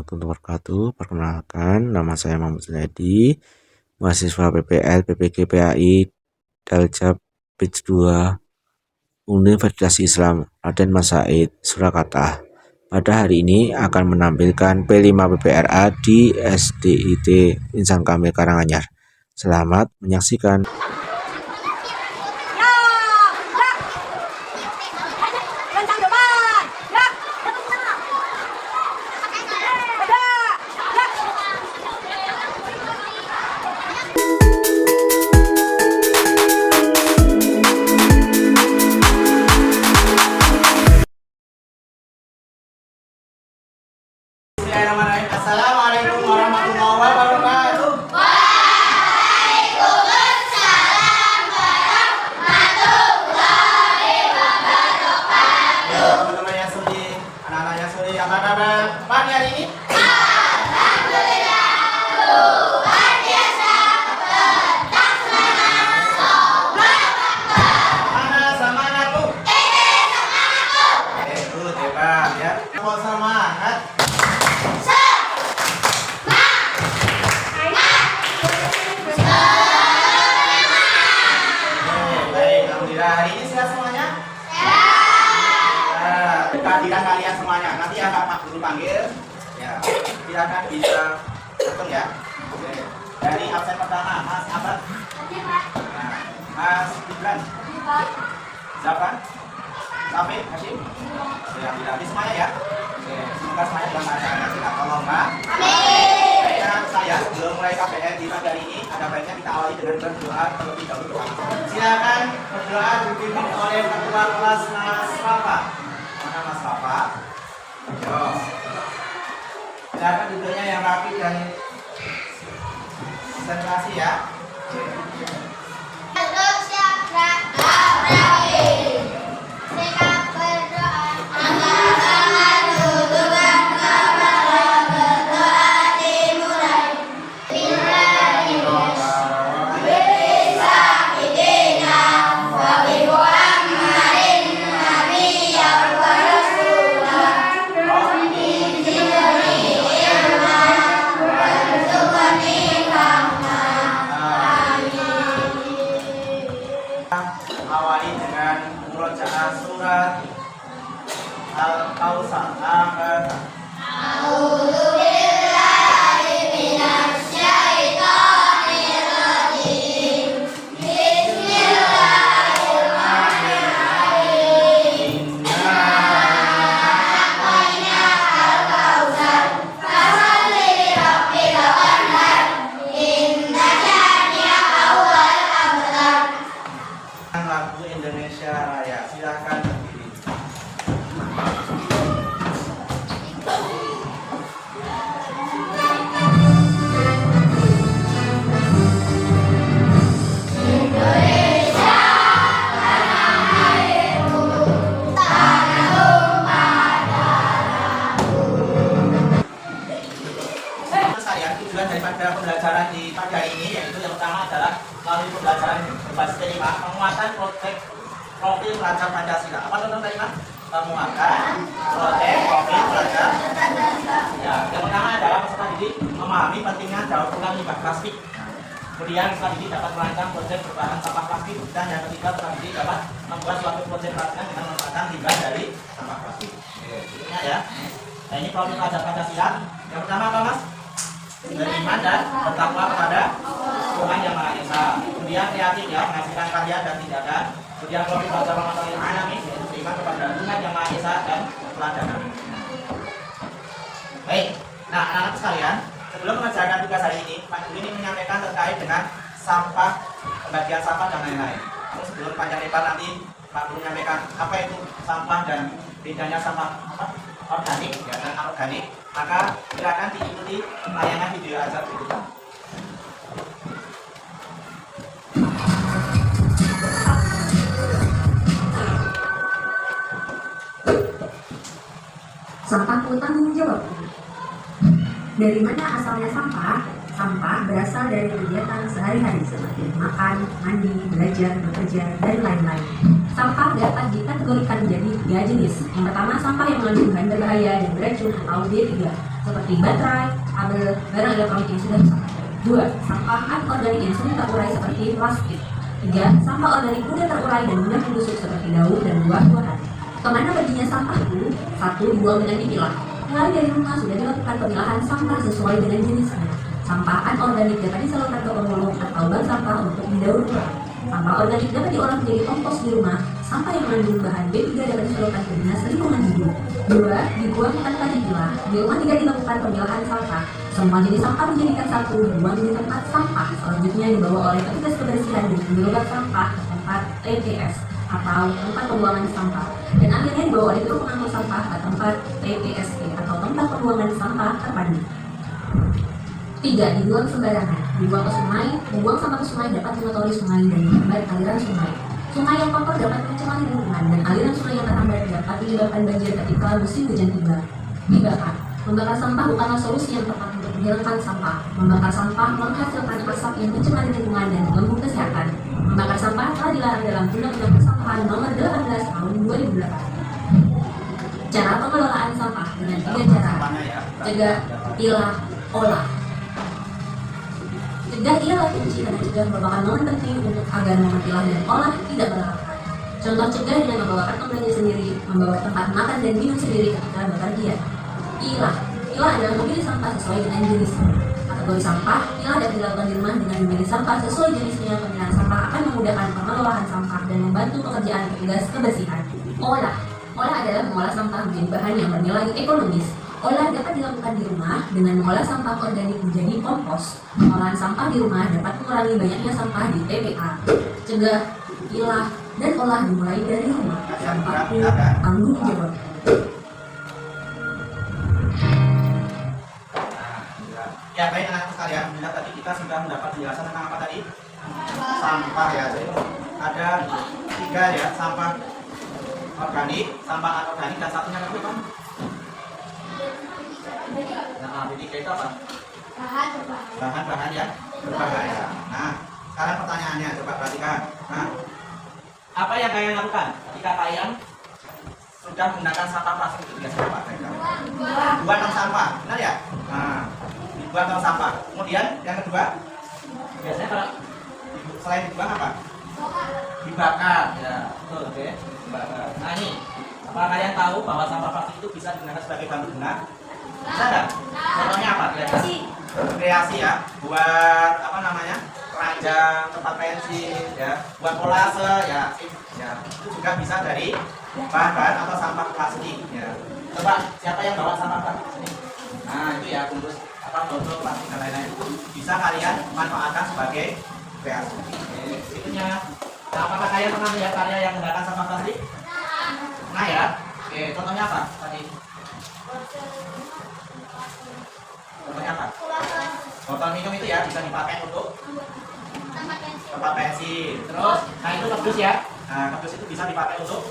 warahmatullahi wabarakatuh. Perkenalkan, nama saya Muhammad Junaidi, mahasiswa PPL PPG PAI Daljab Batch 2 Universitas Islam Raden Mas Said Surakarta. Pada hari ini akan menampilkan P5 PPRA di SDIT Insan Kamil Karanganyar. Selamat menyaksikan. Assalamualaikum warahmatullahi wabarakatuh. Waalaikumsalam warahmatullahi wabarakatuh. Teman-teman yang sudi, anak-anak yang sudi, apa kabar pagi hari ini? Alhamdulillah, luar biasa. Tetap semangat, Semangat Bu. semangat. Good, hebat ya. Mau semangat. Baik, alhamdulillah. Hari ini sehat semuanya? Kehadiran kalian semuanya. Nanti akan Pak Guru panggil. Ya, silakan bisa datang ya. Oke. Dari absen pertama, Mas Abad. Nah, Mas Ibran. Siapa? Sampai Hashim. Ya, tidak semuanya ya. Oke, semoga semuanya dalam keadaan sehat. Tolong Pak. Baiklah, saya sebelum mulai KPR di pagi hari ini, ada baiknya kita awali dengan berdoa terlebih dahulu. Silakan berdoa dipimpin oleh ketua kelas Mas Papa. Mana Mas Papa? Yo. Silakan duduknya yang rapi dan konsentrasi ya. Halo, siapa? Abrahim. Sikap berdoa. Angkat dudukan kepala, berdoa dimulai. Awali dengan murojaah surat Al-Kausar. Al-Kausar. Lagu Indonesia Raya. Silakan berdiri. Saya tujuan daripada pembelajaran di pagi hari ini yaitu yang pertama adalah melalui pembelajaran berbasis P5 penguatan profil pelajar Pancasila. Apa contoh P5? Penguatan profil pelajar. Ya, yang pertama adalah peserta didik memahami pentingnya daur ulang limbah plastik. Kemudian peserta didik dapat merancang proyek berbahan sampah plastik, dan yang ketiga peserta didik dapat membuat suatu proyek pelatihan dengan memanfaatkan limbah dari sampah plastik. Berikutnya ya. Nah, ini profil pelajar Pancasila. Yang pertama apa Mas? Beriman dan bertakwa kepada Tuhan Yang Maha Esa. Kemudian kreatif ya, menghasilkan karya dan tindakan. Kemudian profil pelajar Rahmatul Alamin yaitu beriman kepada Tuhan Yang Maha Esa dan keteladanan. Baik, nah anak-anak sekalian, sebelum mengerjakan tugas hari ini, Pak Guru ini menyampaikan terkait dengan sampah, pembagian sampah dan lain-lain. Namun sebelum panjang lebar nanti Pak Guru menyampaikan apa itu sampah dan bedanya sampah organik ya, dan anorganik, maka silakan diikuti tayangan video ajar berikut. Sampah tanggung jawab. Dari mana asalnya sampah? Sampah berasal dari kegiatan sehari-hari seperti makan, mandi, belajar, bekerja, dan lain-lain. Sampah dapat dikategorikan menjadi 3 jenis. Yang pertama, sampah yang mengandung bahan berbahaya dan beracun atau B3. seperti baterai, kabel, barang elektronik yang sudah rusak. 2. Sampah anorganik yang sulit terurai seperti plastik. 3. Sampah organik mudah terurai dan mudah membusuk seperti daun dan buah-buahan. Kemana perginya sampahku? 1. Dibuang dengan dipilah. Mulai dari rumah sudah dilakukan pemilahan sampah sesuai dengan jenisnya. Sampah anorganik dapat disalurkan ke pemulung atau bank sampah untuk didaur ulang. Sampah organik dapat diolah menjadi kompos di rumah. Sampah yang mengandung bahan B3 dapat disalurkan ke dinas lingkungan hidup. 2. Dibuang tanpa dipilah. Di rumah tidak dilakukan pemilahan sampah. Semua jenis sampah dijadikan satu, dibuang di tempat sampah. Selanjutnya dibawa oleh petugas kebersihan dengan berobat sampah ke tempat TPS atau tempat pembuangan sampah. Dan akhirnya dibawa oleh truk pengangkut sampah ke tempat TPST atau tempat pembuangan sampah terpadu. 3. Dibuang sembarangan. Dibuang ke sungai. Membuang sampah ke sungai dapat mengotori sungai dan menghambat aliran sungai. Sungai yang kotor dapat mencemari lingkungan dan aliran sungai yang terhambat dapat menyebabkan banjir ketika musim hujan tiba. Dibakar. Membakar sampah bukanlah solusi yang tepat untuk menghilangkan sampah. Membakar sampah menghasilkan asap yang mencemari lingkungan dan mengganggu kesehatan. Membakar sampah telah dilarang dalam Undang-Undang Persampahan Nomor 18 Tahun 2008. Cara pengelolaan sampah dengan 3 cara. Cegah, pilah, olah. Cegah ialah kunci karena cegah merupakan momen penting untuk agar memilah dan olah tidak berlaku. Contoh cegah dengan membawa kantong belanja sendiri, membawa tempat makan dan minum sendiri ketika bepergian. Pilah adalah memilih sampah sesuai dengan jenisnya. Kategori sampah, pilah dapat dilakukan di rumah dengan memilih sampah sesuai jenisnya. Pemilihan sampah akan memudahkan pengelolaan sampah dan membantu pekerjaan petugas kebersihan. Olah adalah mengolah sampah menjadi bahan yang bernilai ekonomis. Olah dapat dilakukan di rumah dengan mengolah sampah organik menjadi kompos. Pengolahan sampah di rumah dapat mengurangi banyaknya sampah di TPA. Cegah, pilah, dan olah dimulai dari rumah. Sampahku tanggung jawab. Ya baik anak-anak sekalian, bila tadi kita sudah mendapat penjelasan tentang apa tadi? Sampah ya. Jadi ada 3 ya, sampah organik, sampah anorganik, dan satunya apa? Nah, jadi itu apa? Bahan-bahan yang berbahaya. Nah, sekarang pertanyaannya coba perhatikan. Nah, apa yang kalian lakukan ketika kalian sudah menggunakan sampah plastik itu biasanya apa? Buang tong sampah, benar ya? Nah, dibuang tong sampah. Kemudian yang kedua, biasanya kalau selain dibuang apa? Dibakar. Ya, betul, oke. Dibakar. Nah ini, apa kalian tahu bahwa sampah plastik itu bisa digunakan sebagai bahan berguna? Bisa nggak? Contohnya apa? Kreasi ya, buat apa namanya? Keranjang, tempat pensil, ya, buat kolase, ya, itu juga bisa dari bahan-bahan atau sampah plastik. Ya. Coba siapa yang bawa sampah plastik sini? Nah itu ya, bungkus apa botol plastik dan lain-lain itu bisa kalian manfaatkan sebagai kreasi. Berikutnya, nah, apakah kalian pernah melihat karya yang menggunakan sampah plastik? Nah ya, oke, contohnya apa tadi? Contohnya apa? Botol minum itu ya bisa dipakai untuk tempat pensil. Terus, nah itu kardus ya. Nah kardus itu bisa dipakai untuk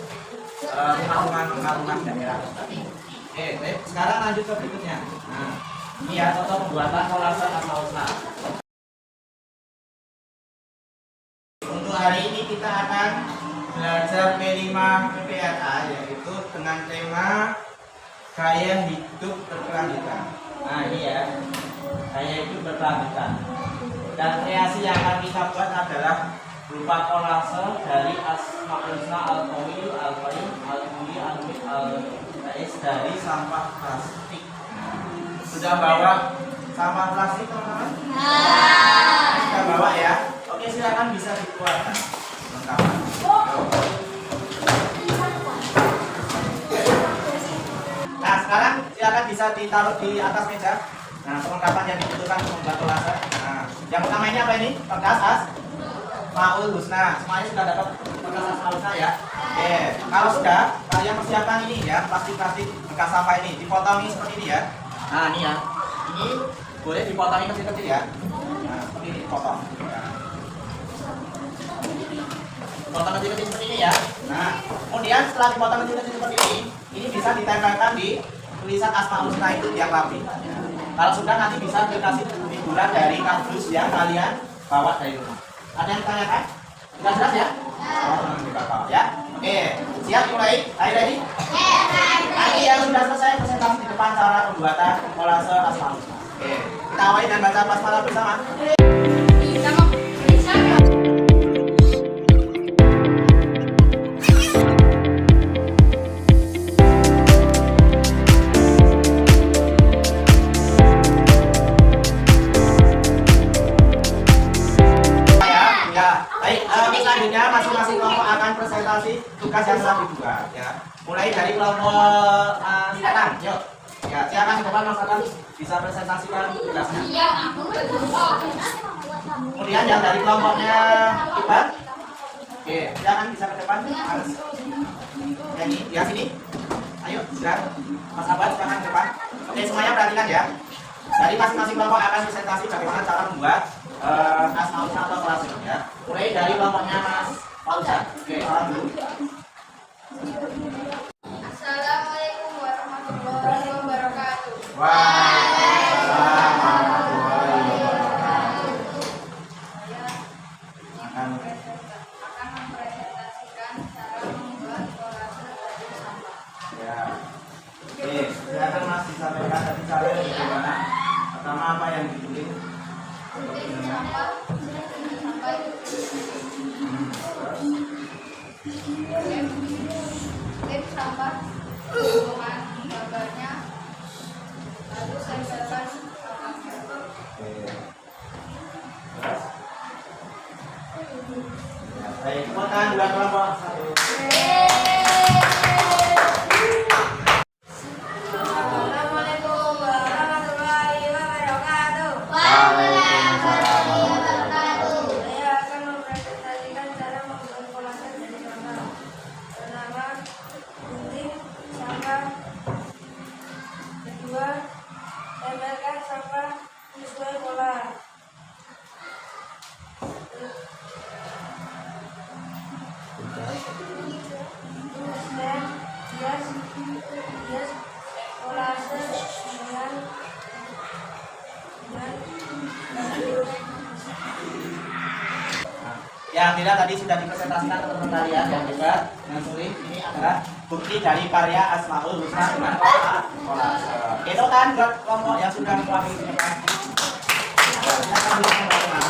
rumah-rumah daerah. Oke, baik. Sekarang lanjut ke berikutnya. Nah, ini ya contoh pembuatan kolase atau snap. Untuk hari ini kita akan belajar P5 PPLA, yaitu dengan tema gaya hidup berkelanjutan. Nah ini ya, gaya hidup berkelanjutan. Dan kreasi yang akan kita buat adalah berupa kolase dari Asmaul Husna Al-Qawiyyu Al-Qayyum Al-Muhyi Al-Mumit Al-Rais dari sampah plastik. Sudah bawa sampah plastik teman-teman? Sudah bawa ya? Oke, silakan bisa dikeluarkan lengkapan. Nah sekarang silakan bisa ditaruh di atas meja. Nah perlengkapan yang dibutuhkan untuk membuat kolase. Nah yang pertama ini apa ini? Kertas Asmaul Husna. Semuanya sudah dapat kertas Asmaul Husna ya? Oke. Kalau sudah, kalian persiapkan ini ya, plastik-plastik bekas sampah ini. Dipotongi seperti ini ya. Nah ini ya. Ini boleh dipotongi kecil-kecil ya. Nah seperti ini potong. Potong kecil-kecil seperti ini ya. Nah kemudian setelah dipotong kecil-kecil seperti ini bisa ditempelkan di tulisan Asmaul Husna itu biar rapi. Kalau sudah nanti bisa dikasih figuran dari kardus yang kalian bawa dari rumah. Ada yang ditanyakan? Sudah jelas ya? Oh, ya. Oke, siap mulai? Ayo ready? Nanti yang sudah selesai presentasi di depan cara pembuatan kolase asmaul husna. Oke, kita awali dan baca basmalah bersama. Selanjutnya masing-masing kelompok akan presentasi tugas yang telah dibuat ya. Mulai dari kelompok sekarang, yuk. Ya, silakan ke depan Mas Adam bisa presentasikan tugasnya. Kemudian yang dari kelompoknya Iqbal. Oke, silakan bisa ke depan Mas. Yang ini, ya sini. Ayo, silakan. Mas Abad silakan ke depan. Oke, semuanya perhatikan ya. Dari masing-masing kelompok akan presentasi bagaimana cara membuat asmaul husna atau kolase ya. Mulai dari kelompoknya Mas Fauzan. Oke, salam dulu. Assalamualaikum warahmatullahi wabarakatuh. Waalaikumsalam warahmatullahi wabarakatuh. Saya akan mempresentasikan cara membuat kolase dari sampah. Ya. Oke, silakan Mas disampaikan tadi caranya bagaimana. Pertama apa yang ditulis? Gunting sampah sampai lem sampah dengan gambarnya, lalu tempelkan sampahnya. Oke. Terus? Ya, baik, temukan dua kelompok. Satu. Assalamualaikum warahmatullahi wabarakatuh. Waalaikumsalam warahmatullahi wabarakatuh. Saya akan mempresentasikan cara membuat kolase dari sampah. Pertama, gunting sampah. Kedua, tempelkan sampah sesuai pola. Dan hias kolase dengan Yang tidak tadi sudah dipresentasikan teman-teman kalian yang juga yang sulit ini adalah bukti dari karya Asmaul Husna dengan kolase. Itu kan buat kelompok yang sudah mewakili ini kan. Silakan duduk teman-teman.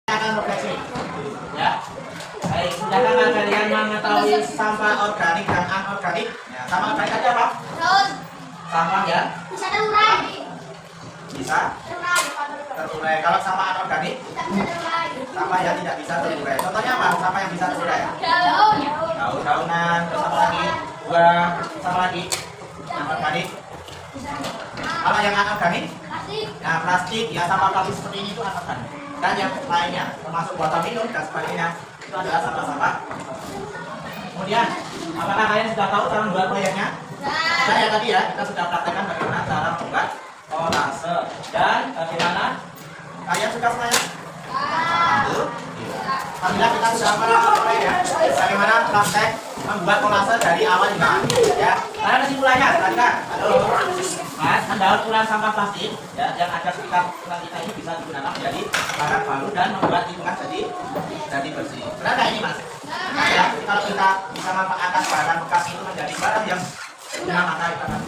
Akan refleksi, ya. Baik, sudahkah kalian mengetahui sampah organik dan anorganik? Ya, sampah organik tadi apa? terus Sampah ya, bisa terurai. bisa terurai. Kalau sampah anorganik, sampah yang tidak bisa terurai. Contohnya apa? Sampah yang bisa terurai. Daun-daunan, terus apa lagi? Buah, terus apa lagi? Anorganik. Kalau yang anorganik, nah plastik, ya sampah plastik seperti ini itu anorganik. Dan yang lainnya, termasuk botol minum dan sebagainya, itu adalah sampah-sampah. Kemudian, apakah kalian sudah tahu cara membuat proyeknya? Saya tadi ya, kita sudah praktekkan bagaimana cara membuat kolase dan bagaimana kalian suka semuanya? Alhamdulillah kita sudah mulai ya. Bagaimana praktek membuat kolase dari awal hingga akhir ya. Karena kesimpulannya tadi kan, halo Mas, mendaur ulang sampah plastik ya, yang ada sekitar ulang kita ini bisa digunakan menjadi barang baru dan membuat lingkungan jadi bersih. Benar nggak ini Mas? Ya, kalau kita bisa memanfaatkan barang bekas itu menjadi barang yang guna maka itu akan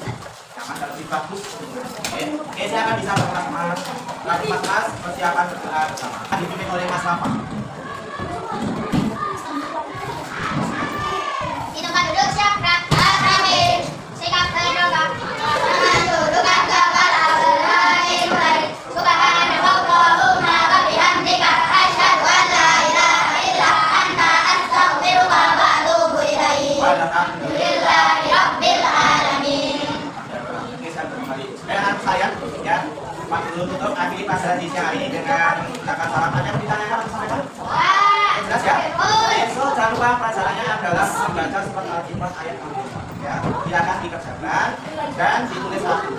nyaman dan lebih bagus. Oke, saya akan bisa berkelas Mas. Lagi Mas, persiapan berdoa bersama. Dipimpin oleh Mas Rafa. Di tempat duduk siap, gerak, rapi, sikap terbuka. Dudukan kepala berani mulai. Subhanallahumma wa bihamdika asyhadu an la ilaha illa anta astaghfiruka wa atubu ilaik. Alhamdulillahi rabbil alamin. Oke, saya kembali. Saya ya. Pak dulu tutup akhiri pelajaran di siang hari ini dengan kata salam. Ada yang ditanyakan atau sampaikan? Jelas ya? So, jangan lupa pelajarannya adalah membaca surat Al-Imran ayat 64 ya. Silakan dikerjakan dan ditulis satu.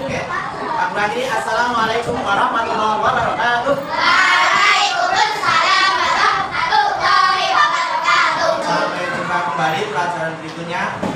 Oke. Pak Burani, assalamualaikum warahmatullahi wabarakatuh. Waalaikumsalam warahmatullahi wabarakatuh. Sampai jumpa kembali pelajaran berikutnya.